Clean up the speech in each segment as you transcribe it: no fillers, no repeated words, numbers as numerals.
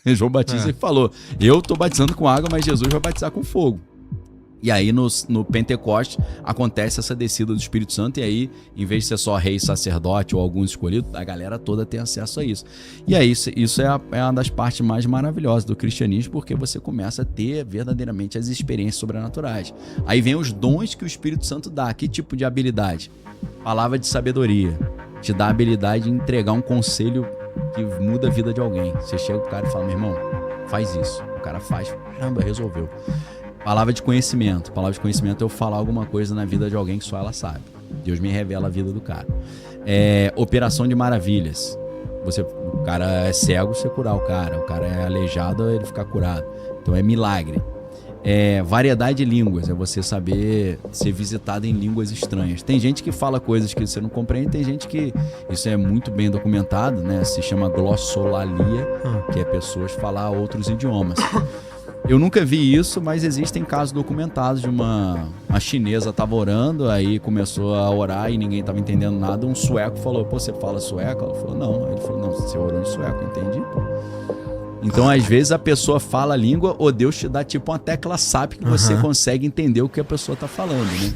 João Batista falou, eu tô batizando com água, mas Jesus vai batizar com fogo. E aí no Pentecoste acontece essa descida do Espírito Santo, e aí, em vez de ser só rei, sacerdote ou alguns escolhidos, a galera toda tem acesso a isso. E aí isso é uma das partes mais maravilhosas do cristianismo, porque você começa a ter verdadeiramente as experiências sobrenaturais. Aí vem os dons que o Espírito Santo dá. Que tipo de habilidade? Palavra de sabedoria. Te dá a habilidade de entregar um conselho que muda a vida de alguém. Você chega pro cara e fala, meu irmão, faz isso. O cara faz, caramba, resolveu. Palavra de conhecimento. Palavra de conhecimento é eu falar alguma coisa na vida de alguém que só ela sabe. Deus me revela a vida do cara. Operação de maravilhas. O cara é cego, você curar o cara é aleijado, ele ficar curado. Então é milagre. Variedade de línguas, é você saber ser visitado em línguas estranhas. Tem gente que fala coisas que você não compreende, tem gente que, isso é muito bem documentado, né? Se chama glossolalia, que é pessoas falar outros idiomas. Eu nunca vi isso, mas existem casos documentados de uma chinesa estava orando, aí começou a orar e ninguém estava entendendo nada. Um sueco falou, pô, você fala sueco? Ela falou, não. Aí ele falou, não, você orou em sueco, entendi. Então, às vezes, a pessoa fala a língua ou Deus te dá tipo uma tecla SAP que você consegue entender o que a pessoa está falando, né?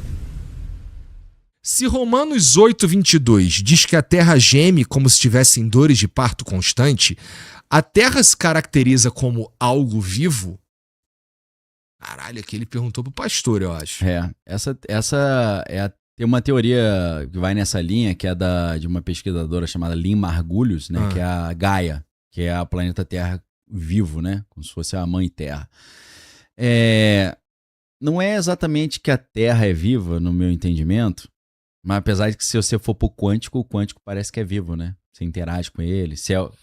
Se Romanos 8:22 diz que a terra geme como se estivesse em dores de parto constante, a terra se caracteriza como algo vivo? Caralho, aqui ele perguntou pro pastor, eu acho. Tem uma teoria que vai nessa linha, que é de uma pesquisadora chamada Lynn Margulies, né? Que é a Gaia, que é a planeta Terra vivo, né? Como se fosse a mãe Terra. Não é exatamente que a Terra é viva, no meu entendimento, mas apesar de que se você for pro quântico, o quântico parece que é vivo, né? Você interage com ele.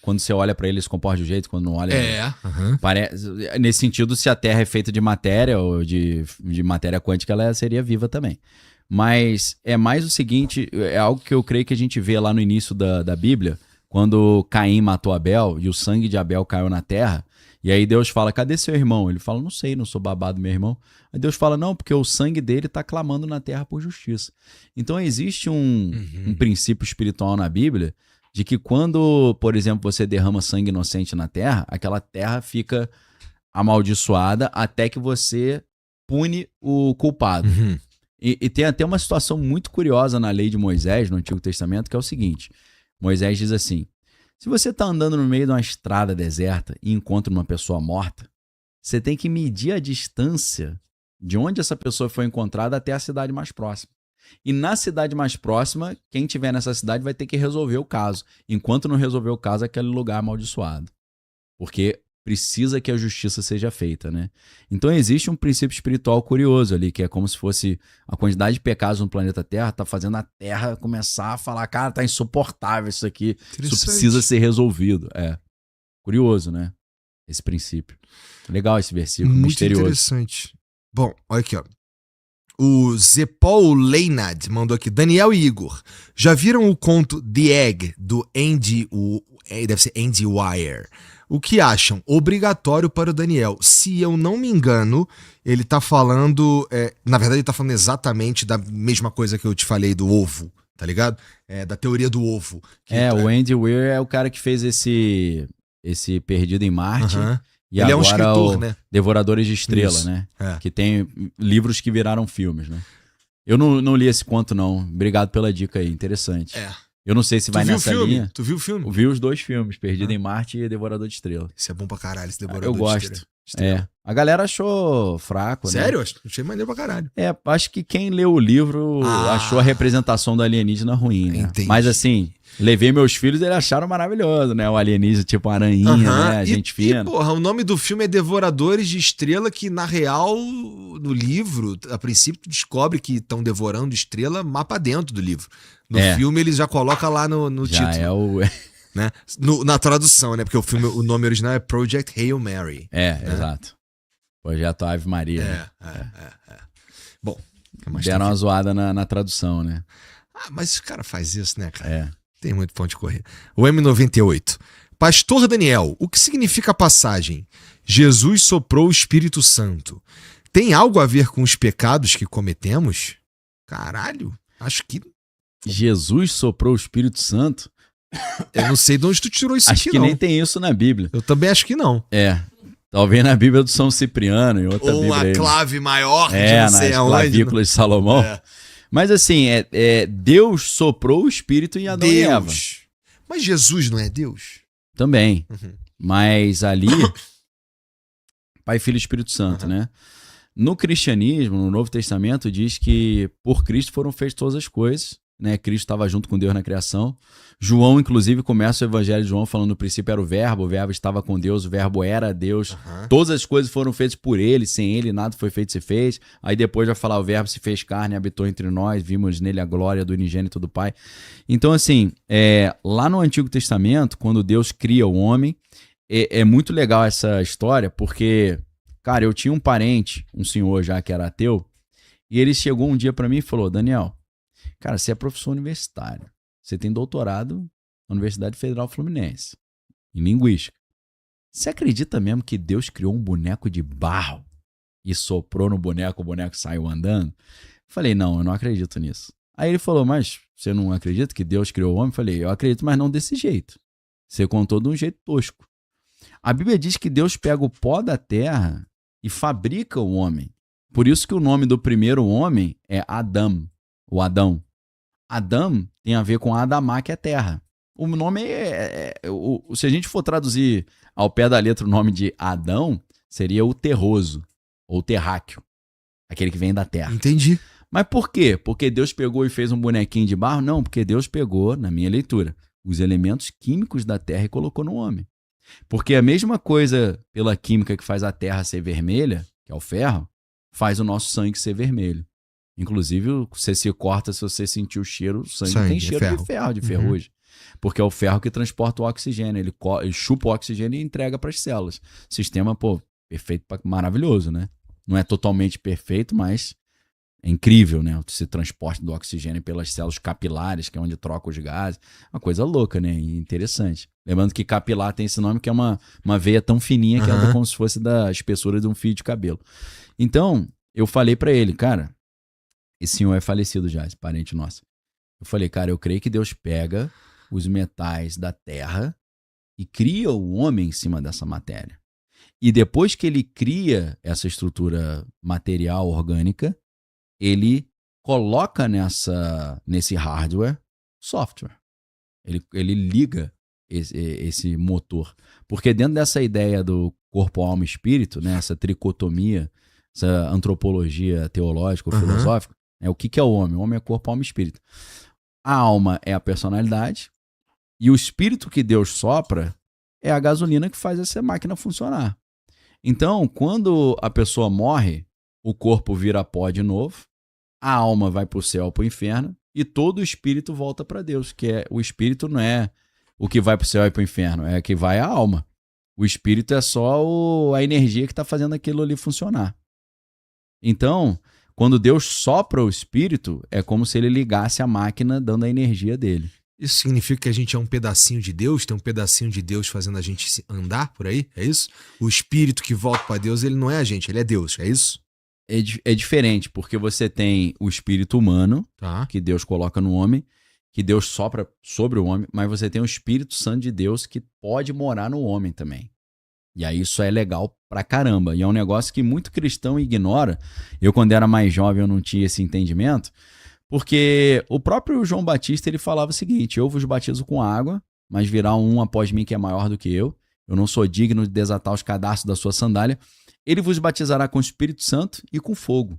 Quando você olha pra ele, ele se comporta de um jeito, quando não olha... Nesse sentido, se a Terra é feita de matéria ou de matéria quântica, ela seria viva também. Mas é mais o seguinte, é algo que eu creio que a gente vê lá no início da Bíblia, quando Caim matou Abel e o sangue de Abel caiu na terra, e aí Deus fala, cadê seu irmão? Ele fala, não sei, não sou babado meu irmão. Aí Deus fala, não, porque o sangue dele está clamando na terra por justiça. Então existe um princípio espiritual na Bíblia de que quando, por exemplo, você derrama sangue inocente na terra, aquela terra fica amaldiçoada até que você pune o culpado. E tem até uma situação muito curiosa na lei de Moisés, no Antigo Testamento, que é o seguinte. Moisés diz assim, se você está andando no meio de uma estrada deserta e encontra uma pessoa morta, você tem que medir a distância de onde essa pessoa foi encontrada até a cidade mais próxima. E na cidade mais próxima, quem tiver nessa cidade vai ter que resolver o caso. Enquanto não resolver o caso, aquele lugar é amaldiçoado. Porque precisa que a justiça seja feita, né? Então existe um princípio espiritual curioso ali, que é como se fosse a quantidade de pecados no planeta Terra tá fazendo a Terra começar a falar, cara, tá insuportável isso aqui, isso precisa ser resolvido. Curioso, né? Esse princípio. Legal esse versículo, muito misterioso. Interessante. Bom, olha aqui, ó. O Zepol Leinad mandou aqui. Daniel e Igor, já viram o conto The Egg, do deve ser Andy Weir? O que acham? Obrigatório para o Daniel. Se eu não me engano, ele tá falando... na verdade, ele tá falando exatamente da mesma coisa que eu te falei do ovo, tá ligado? Da teoria do ovo. O Andy Weir é o cara que fez esse Perdido em Marte. E ele agora é um escritor, né? Devoradores de Estrela, isso, né? Que tem livros que viraram filmes, né? Eu não li esse conto, não. Obrigado pela dica aí, interessante. Eu não sei se vai nessa linha. Tu viu o filme? Eu vi os dois filmes, Perdido em Marte e Devorador de Estrela. Isso é bom pra caralho, esse Devorador eu de gosto. Estrela. A galera achou fraco, Sério? né? Achei maneiro pra caralho. Acho que quem leu o livro achou a representação do alienígena ruim, né? Entendi. Mas assim, levei meus filhos e eles acharam maravilhoso, né? O alienígena tipo uma aranhinha, né? A gente fina. Porra, o nome do filme é Devoradores de Estrela, que na real, no livro, a princípio tu descobre que estão devorando estrela mapa dentro do livro. No filme eles já colocam lá no já título. Né? Na tradução, né? Porque o nome original é Project Hail Mary. Exato. Projeto Ave Maria. Bom, deram uma zoada na tradução, né? Mas o cara faz isso, né, cara? Tem muito ponto de correr. O M98. Pastor Daniel, o que significa a passagem? Jesus soprou o Espírito Santo. Tem algo a ver com os pecados que cometemos? Caralho, acho que... Jesus soprou o Espírito Santo? Eu não sei de onde tu tirou isso Acho aqui, que não. nem tem isso na Bíblia. Eu também acho que não. Talvez na Bíblia do São Cipriano, em outra Ou Bíblia. uma aí, clave maior de né? não sei Nas aonde. clavículas de Salomão. É. Mas assim, Deus soprou o Espírito em Adão e Eva. Deus. Mas Jesus não é Deus? Também. Uhum. Mas ali, Pai, Filho e Espírito Santo, né? No cristianismo, no Novo Testamento, diz que por Cristo foram feitas todas as coisas, né? Cristo estava junto com Deus na criação. João, inclusive, começa o Evangelho de João falando no princípio era o Verbo estava com Deus, o Verbo era Deus. Todas as coisas foram feitas por ele, sem ele nada foi feito se fez. Aí depois vai falar o Verbo se fez carne, habitou entre nós, vimos nele a glória do unigênito do Pai. Então, assim, lá no Antigo Testamento, quando Deus cria o homem, é muito legal essa história, porque, cara, eu tinha um parente, um senhor já que era ateu, e ele chegou um dia pra mim e falou: Daniel, cara, você é professor universitário, você tem doutorado na Universidade Federal Fluminense, em linguística. Você acredita mesmo que Deus criou um boneco de barro e soprou no boneco, o boneco saiu andando? Eu falei: não, eu não acredito nisso. Aí ele falou: mas você não acredita que Deus criou o homem? Eu falei: eu acredito, mas não desse jeito. Você contou de um jeito tosco. A Bíblia diz que Deus pega o pó da terra e fabrica o homem. Por isso que o nome do primeiro homem é Adão, o Adão. Adão tem a ver com Adamá, que é terra. O nome se a gente for traduzir ao pé da letra o nome de Adão, seria o terroso, ou terráqueo, aquele que vem da terra. Entendi. Mas por quê? Porque Deus pegou e fez um bonequinho de barro? Não, porque Deus pegou, na minha leitura, os elementos químicos da terra e colocou no homem. Porque a mesma coisa pela química que faz a terra ser vermelha, que é o ferro, faz o nosso sangue ser vermelho. Inclusive, você se corta, se você sentir o cheiro, o sangue tem cheiro de ferro, de ferrugem. Porque é o ferro que transporta o oxigênio. Ele chupa o oxigênio e entrega para as células. Sistema, perfeito, maravilhoso, né? Não é totalmente perfeito, mas é incrível, né? Esse transporte do oxigênio pelas células capilares, que é onde troca os gases. Uma coisa louca, né? E interessante. Lembrando que capilar tem esse nome, que é uma veia tão fininha que é como se fosse da espessura de um fio de cabelo. Então, eu falei para ele: cara, esse senhor é falecido já, esse parente nosso. Eu falei: cara, eu creio que Deus pega os metais da terra e cria o homem em cima dessa matéria. E depois que ele cria essa estrutura material, orgânica, ele coloca nesse hardware software. Ele liga esse motor. Porque dentro dessa ideia do corpo, alma e espírito, né, essa tricotomia, essa antropologia teológica ou filosófica, o que é o homem? O homem é corpo, alma e espírito. A alma é a personalidade e o espírito que Deus sopra é a gasolina que faz essa máquina funcionar. Então, quando a pessoa morre, o corpo vira pó de novo, a alma vai para o céu, para o inferno, e todo o espírito volta para Deus, que o espírito não é o que vai para o céu e para o inferno, é que vai a alma. O espírito é só a energia que está fazendo aquilo ali funcionar. Então, quando Deus sopra o espírito, é como se ele ligasse a máquina dando a energia dele. Isso significa que a gente é um pedacinho de Deus? Tem um pedacinho de Deus fazendo a gente andar por aí? É isso? O espírito que volta para Deus, ele não é a gente, ele é Deus, é isso? É diferente, porque você tem o espírito humano, que Deus coloca no homem, que Deus sopra sobre o homem, mas você tem o Espírito Santo de Deus que pode morar no homem também. E aí isso é legal pra caramba. E é um negócio que muito cristão ignora. Eu, quando era mais jovem, eu não tinha esse entendimento, porque o próprio João Batista, ele falava o seguinte: eu vos batizo com água, mas virá um após mim que é maior do que eu não sou digno de desatar os cadarços da sua sandália. Ele vos batizará com o Espírito Santo e com fogo.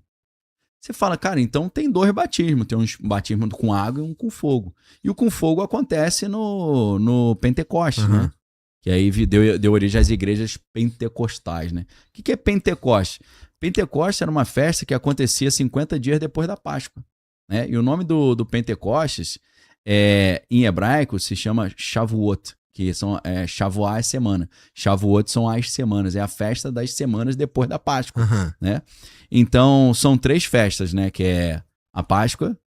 Você fala: cara, então tem dois batismos. Tem um batismo com água e um com fogo. E o com fogo acontece no Pentecostes, né? Que aí deu origem às igrejas pentecostais, né? O que é Pentecostes? Pentecostes era uma festa que acontecia 50 dias depois da Páscoa, né? E o nome do Pentecostes, em hebraico, se chama Shavuot, que são Shavuot é semana. Shavuot são as semanas, é a festa das semanas depois da Páscoa, né? Então, são 3 festas, né? Que é a Páscoa,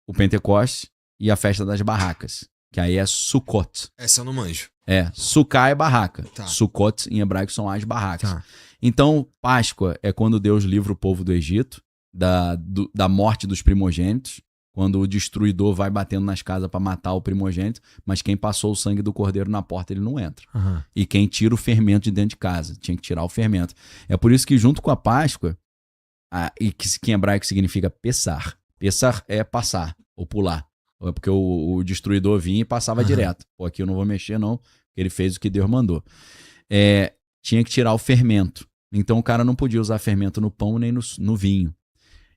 o Pentecostes e a festa das barracas, que aí é Sukkot. Essa eu não manjo. Sukkah é barraca. Tá. Sukkot, em hebraico, são as barracas. Tá. Então, Páscoa é quando Deus livra o povo do Egito da morte dos primogênitos, quando o destruidor vai batendo nas casas para matar o primogênito, mas quem passou o sangue do cordeiro na porta, ele não entra. Aham. E quem tira o fermento de dentro de casa, tinha que tirar o fermento. É por isso que junto com a Páscoa, e que em hebraico significa Pessar. Pessar é passar ou pular. É porque o destruidor vinha e passava direto. Pô, aqui eu não vou mexer não, porque ele fez o que Deus mandou. Tinha que tirar o fermento. Então o cara não podia usar fermento no pão nem no vinho.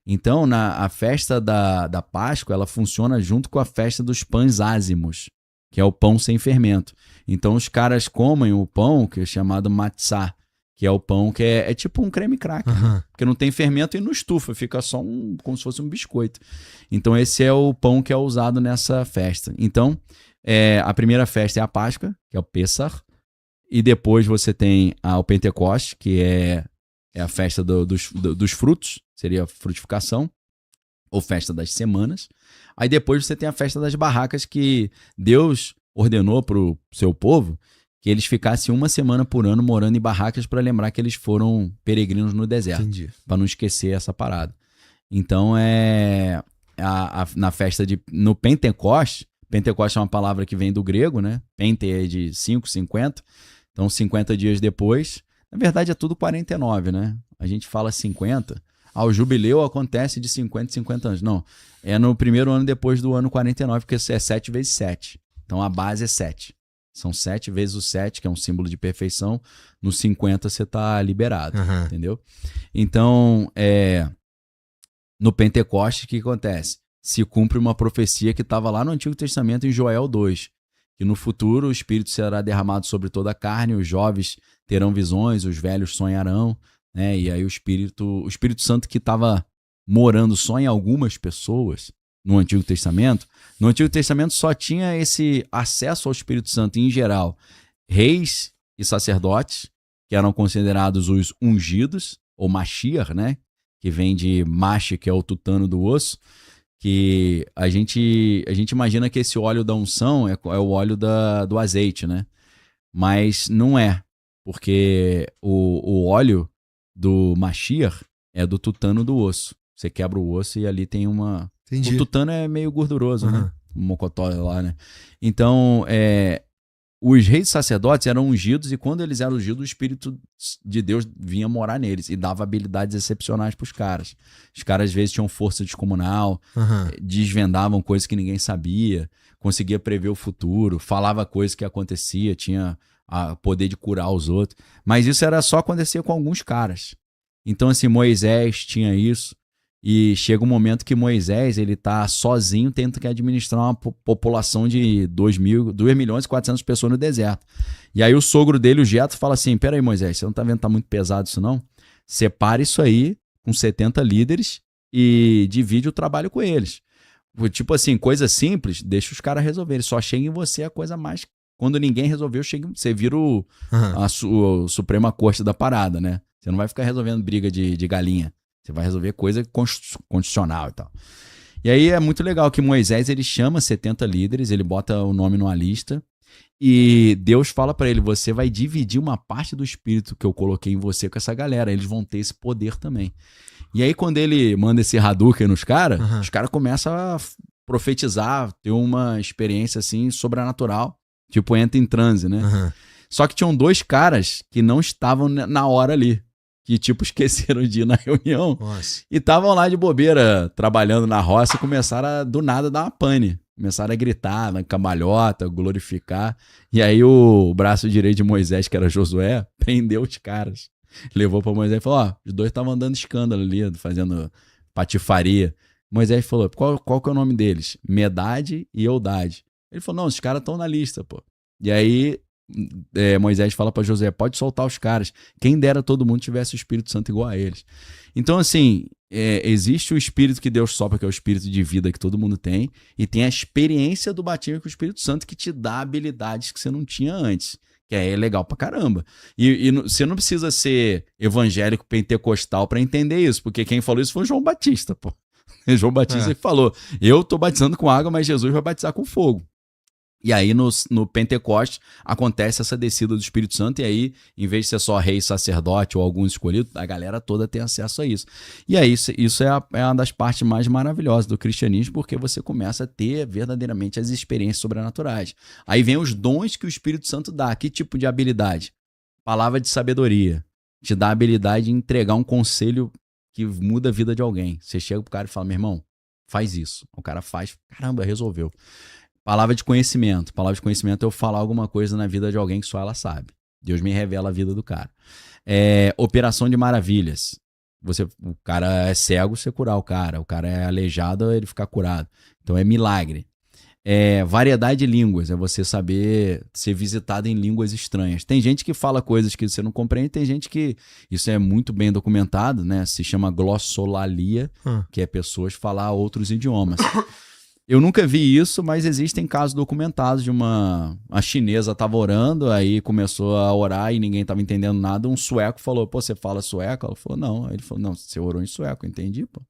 Então a festa da Páscoa, ela funciona junto com a festa dos pães ázimos, que é o pão sem fermento. Então os caras comem o pão que é chamado matzah, que é o pão que é tipo um creme cracker, né? Porque não tem fermento e não estufa, fica só como se fosse um biscoito. Então esse é o pão que é usado nessa festa. Então a primeira festa é a Páscoa, que é o Pessach, e depois você tem o Pentecoste, que é a festa dos frutos, seria a frutificação, ou festa das semanas. Aí depois você tem a festa das barracas, que Deus ordenou para o seu povo que eles ficassem 1 semana por ano morando em barracas para lembrar que eles foram peregrinos no deserto. Entendi. Para não esquecer essa parada. Então na festa no Pentecoste é uma palavra que vem do grego, né? Pente é de 5, 50. Então 50 dias depois, na verdade é tudo 49, né? A gente fala 50. O jubileu acontece de 50 em 50 anos. Não, é no primeiro ano depois do ano 49, porque é 7 vezes 7. Então a base é 7. São 7 vezes o 7, que é um símbolo de perfeição. No 50 você está liberado, entendeu? Então, no Pentecoste, o que acontece? Se cumpre uma profecia que estava lá no Antigo Testamento, em Joel 2, que no futuro o Espírito será derramado sobre toda a carne, os jovens terão visões, os velhos sonharão, né? E aí o Espírito Santo que estava morando só em algumas pessoas no Antigo Testamento só tinha esse acesso ao Espírito Santo em geral, reis e sacerdotes, que eram considerados os ungidos, ou Mashiach, né? Que vem de Mashi, que é o tutano do osso, que a gente imagina que esse óleo da unção é o óleo do azeite, né? Mas não é, porque o óleo do Mashiach é do tutano do osso. Você quebra o osso e ali tem uma... Entendi. O tutano é meio gorduroso, né? O mocotó lá, né? Então, os reis sacerdotes eram ungidos, e quando eles eram ungidos, o Espírito de Deus vinha morar neles e dava habilidades excepcionais para os caras. Os caras, às vezes, tinham força descomunal, desvendavam coisas que ninguém sabia, conseguia prever o futuro, falava coisas que acontecia, tinha o poder de curar os outros. Mas isso era só acontecer com alguns caras. Então, assim, Moisés tinha isso. E chega um momento que Moisés, ele tá sozinho, tendo que administrar uma população de 2.400.000 pessoas no deserto. E aí o sogro dele, o Jetro, fala assim: peraí, Moisés, você não tá vendo que tá muito pesado isso não? Separa isso aí com 70 líderes e divide o trabalho com eles. Tipo assim, coisa simples, deixa os caras resolverem. Só chega em você a coisa mais... Quando ninguém resolveu, você vira a Suprema Corte da parada, né? Você não vai ficar resolvendo briga de galinha. Você vai resolver coisa constitucional e tal. E aí é muito legal que Moisés, ele chama 70 líderes, ele bota o nome numa lista e Deus fala pra ele: você vai dividir uma parte do espírito que eu coloquei em você com essa galera. Eles vão ter esse poder também. E aí quando ele manda esse Hadouken nos caras, os caras começam a profetizar, ter uma experiência assim sobrenatural, tipo entra em transe, né? Só que tinham 2 caras que não estavam na hora ali, que tipo esqueceram de ir na reunião. Nossa. E estavam lá de bobeira, trabalhando na roça, e começaram a, do nada, dar uma pane. Começaram a gritar, na cambalhota, glorificar. E aí o braço direito de Moisés, que era Josué, prendeu os caras. Levou para Moisés e falou: os 2 estavam dando escândalo ali, fazendo patifaria. Moisés falou: qual que é o nome deles? Medade e Eldade. Ele falou: não, os caras estão na lista, pô. E aí... Moisés fala para Josué: pode soltar os caras, quem dera todo mundo tivesse o Espírito Santo igual a eles. Então assim, existe o Espírito que Deus sopra, que é o Espírito de vida que todo mundo tem, e tem a experiência do batismo com o Espírito Santo, que te dá habilidades que você não tinha antes, que é legal pra caramba. E você não precisa ser evangélico pentecostal para entender isso, porque quem falou isso foi o João Batista, pô. João Batista que falou: eu tô batizando com água, mas Jesus vai batizar com fogo. E aí no Pentecostes acontece essa descida do Espírito Santo e aí, em vez de ser só rei, sacerdote ou alguns escolhidos, a galera toda tem acesso a isso. E aí isso é uma das partes mais maravilhosas do cristianismo, porque você começa a ter verdadeiramente as experiências sobrenaturais. Aí vem os dons que o Espírito Santo dá. Que tipo de habilidade? Palavra de sabedoria. Te dá a habilidade de entregar um conselho que muda a vida de alguém. Você chega pro cara e fala, meu irmão, faz isso. O cara faz, caramba, resolveu. Palavra de conhecimento. Palavra de conhecimento é eu falar alguma coisa na vida de alguém que só ela sabe. Deus me revela a vida do cara. Operação de maravilhas. O cara é cego, você curar o cara é aleijado, ele ficar curado. Então é milagre. Variedade de línguas, é você saber ser visitado em línguas estranhas. Tem gente que fala coisas que você não compreende, tem gente que, isso é muito bem documentado, né? Se chama glossolalia, que é pessoas falar outros idiomas. Eu nunca vi isso, mas existem casos documentados de a chinesa estava orando, aí começou a orar e ninguém estava entendendo nada. Um sueco falou, pô, você fala sueco? Ela falou, não. Aí ele falou, não, você orou em sueco, eu entendi, pô.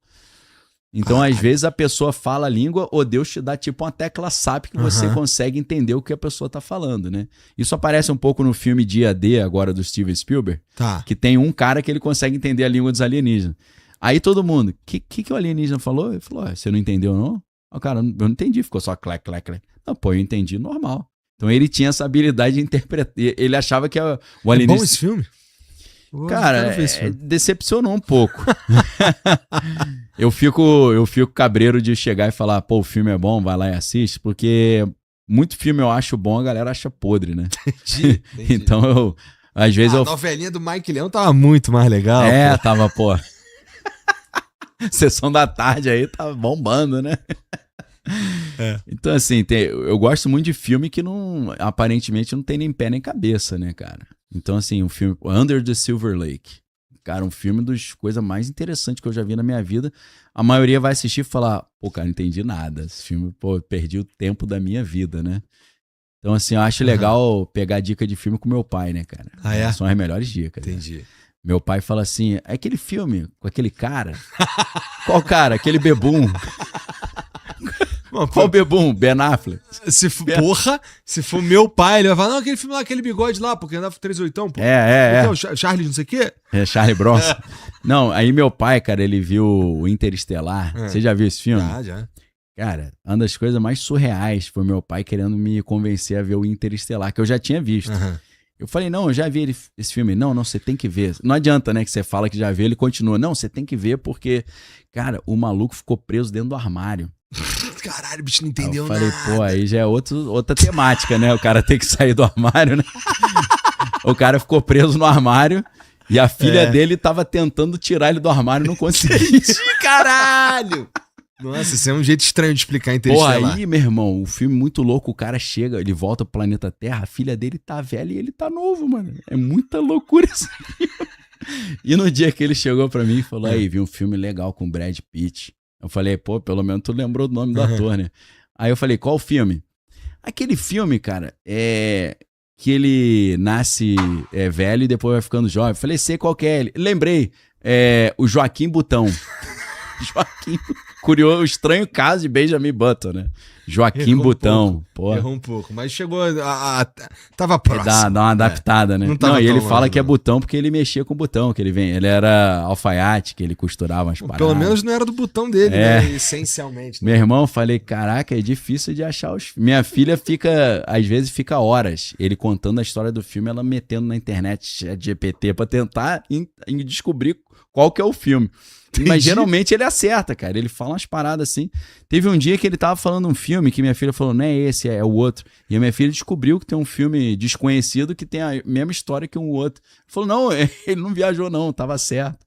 Então, às vezes, a pessoa fala a língua ou Deus te dá tipo uma tecla SAP que você consegue entender o que a pessoa tá falando, né? Isso aparece um pouco no filme Dia D, agora do Steven Spielberg, que tem um cara que ele consegue entender a língua dos alienígenas. Aí todo mundo, o que o alienígena falou? Ele falou, você não entendeu não? O cara, eu não entendi, ficou só clec, clec, clec. Não, pô, eu entendi normal. Então ele tinha essa habilidade de interpretar, ele achava que o alienígena... É bom esse filme? Cara, decepcionou um pouco. Eu fico cabreiro de chegar e falar, pô, o filme é bom, vai lá e assiste, porque muito filme eu acho bom, a galera acha podre, né? Entendi. Então às vezes a novelinha do Mike Leão tava muito mais legal. Pô. Tava, pô. Sessão da tarde aí tá bombando, né? Então, assim, eu gosto muito de filme que aparentemente não tem nem pé nem cabeça, né, cara? Então, assim, um filme Under the Silver Lake. Cara, um filme das coisas mais interessantes que eu já vi na minha vida. A maioria vai assistir e falar, pô, cara, não entendi nada. Esse filme, pô, perdi o tempo da minha vida, né? Então, assim, eu acho legal pegar dica de filme com meu pai, né, cara? São as melhores dicas. Entendi. Né? Meu pai fala assim, é aquele filme com aquele cara? Qual cara? Aquele bebum. Qual bebum? Ben Affleck. Se for meu pai, ele vai falar, não, aquele filme lá, aquele bigode lá, porque andava 38, pô. Então, Charlie não sei o quê. Charlie Bronson. Não, aí meu pai, cara, ele viu o Interestelar. Você já viu esse filme? Já. Cara, uma das coisas mais surreais foi meu pai querendo me convencer a ver o Interestelar, que eu já tinha visto. Eu falei, não, eu já vi esse filme. Não, você tem que ver. Não adianta, né, que você fala que já viu, ele continua. Não, você tem que ver porque, cara, o maluco ficou preso dentro do armário. Caralho, o bicho não entendeu nada. Eu falei, nada. pô, aí já é outra temática, né? O cara tem que sair do armário, né? O cara ficou preso no armário e a filha dele tava tentando tirar ele do armário e não conseguia. Caralho! Nossa, isso é um jeito estranho de explicar Interestelar. Pô, aí, meu irmão, o filme muito louco, o cara chega, ele volta pro planeta Terra, a filha dele tá velha e ele tá novo, mano. É muita loucura esse filme. E no dia que ele chegou pra mim e falou, aí, vi um filme legal com o Brad Pitt. Eu falei, pô, pelo menos tu lembrou do nome do ator, né? Aí eu falei, qual filme? Aquele filme, cara, que ele nasce velho e depois vai ficando jovem. Eu falei, sei qual que é. Lembrei, o Joaquim Butão. Joaquim, curioso, o estranho caso de Benjamin Button, né? Joaquim Butão. Errou um pouco, mas chegou tava próximo. Dá uma adaptada, né? Não, e ele fala que é Butão porque ele mexia com o botão, que ele era alfaiate, que ele costurava umas paradas. Pelo menos não era do botão dele, né? Essencialmente. Né? Meu irmão, falei, caraca, é difícil de achar os... Minha filha às vezes fica horas, ele contando a história do filme, ela metendo na internet GPT pra tentar descobrir qual que é o filme. Entendi. Mas geralmente ele acerta, cara. Ele fala umas paradas assim. Teve um dia que ele tava falando um filme que minha filha falou, não é esse, é o outro. E a minha filha descobriu que tem um filme desconhecido que tem a mesma história que um outro. Falou, não, ele não viajou não, tava certo.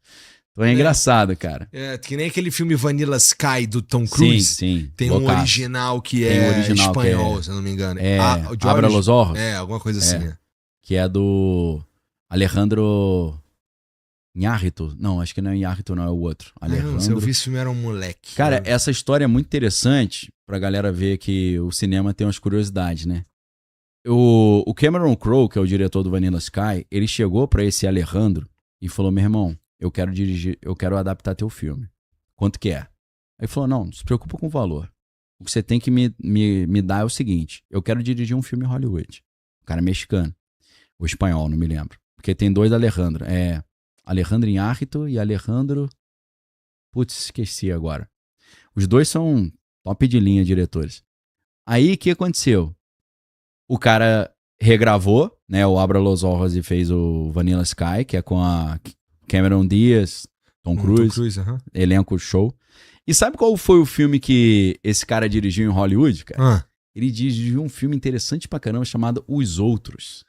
Então é engraçado, cara. Que nem aquele filme Vanilla Sky do Tom Cruise. Sim. Tem um original que é espanhol, se eu não me engano. Abra los Ojos. Alguma coisa assim. Que é do Alejandro... Iñárritu? Não, acho que não é Iñárritu, não, é o outro. Alejandro. Se eu vi esse filme, era um moleque. Cara, essa história é muito interessante pra galera ver que o cinema tem umas curiosidades, né? O Cameron Crowe, que é o diretor do Vanilla Sky, ele chegou pra esse Alejandro e falou, meu irmão, eu quero adaptar teu filme. Quanto que é? Aí ele falou, não se preocupa com o valor. o que você tem que me dar é o seguinte. Eu quero dirigir um filme em Hollywood. O cara é mexicano. Ou espanhol, não me lembro. Porque tem 2 Alejandro. É Alejandro Iñárritu e Alejandro... Putz, esqueci agora. Os 2 são top de linha diretores. Aí, o que aconteceu? O cara regravou, né? O Abra Los Ojos e fez o Vanilla Sky, que é com a Cameron Diaz, Tom Cruise, elenco show. E sabe qual foi o filme que esse cara dirigiu em Hollywood, cara? Ele dirigiu um filme interessante pra caramba chamado Os Outros.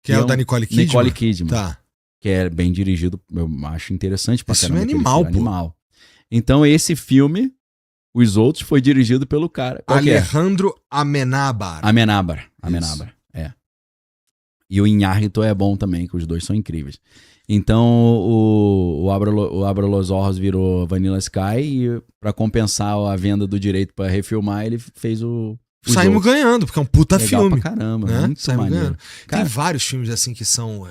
Que é o da Nicole Kidman? Nicole Kidman. Tá. Que é bem dirigido, eu acho interessante pra esse caramba. Esse filme é animal, pô. Animal. Então esse filme, Os Outros, foi dirigido pelo cara. Alejandro Amenábar. Amenábar, é. E o Iñárritu é bom também, que os 2 são incríveis. Então o Abra Los Ojos virou Vanilla Sky e pra compensar a venda do direito pra refilmar, ele fez o... Saímos ganhando, porque é um puta legal filme. Pra caramba, né? Muito Saímos maneiro. Ganhando. Cara, tem vários filmes assim que são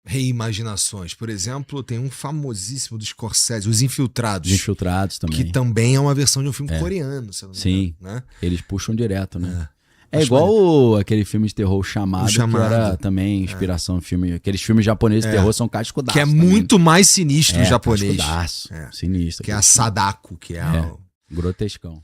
reimaginações. Por exemplo, tem um famosíssimo do Scorsese, Os Infiltrados. Os Infiltrados também. Que também é uma versão de um filme coreano, se eu não me engano. Sim, né? Eles puxam direto, né? É igual aquele filme de terror Chamado, que era também inspiração no filme. Aqueles filmes japoneses de terror são cascudaços. Que é também. muito mais sinistro o japonês. Sinistro. Que é a Sadako, que é o... grotescão.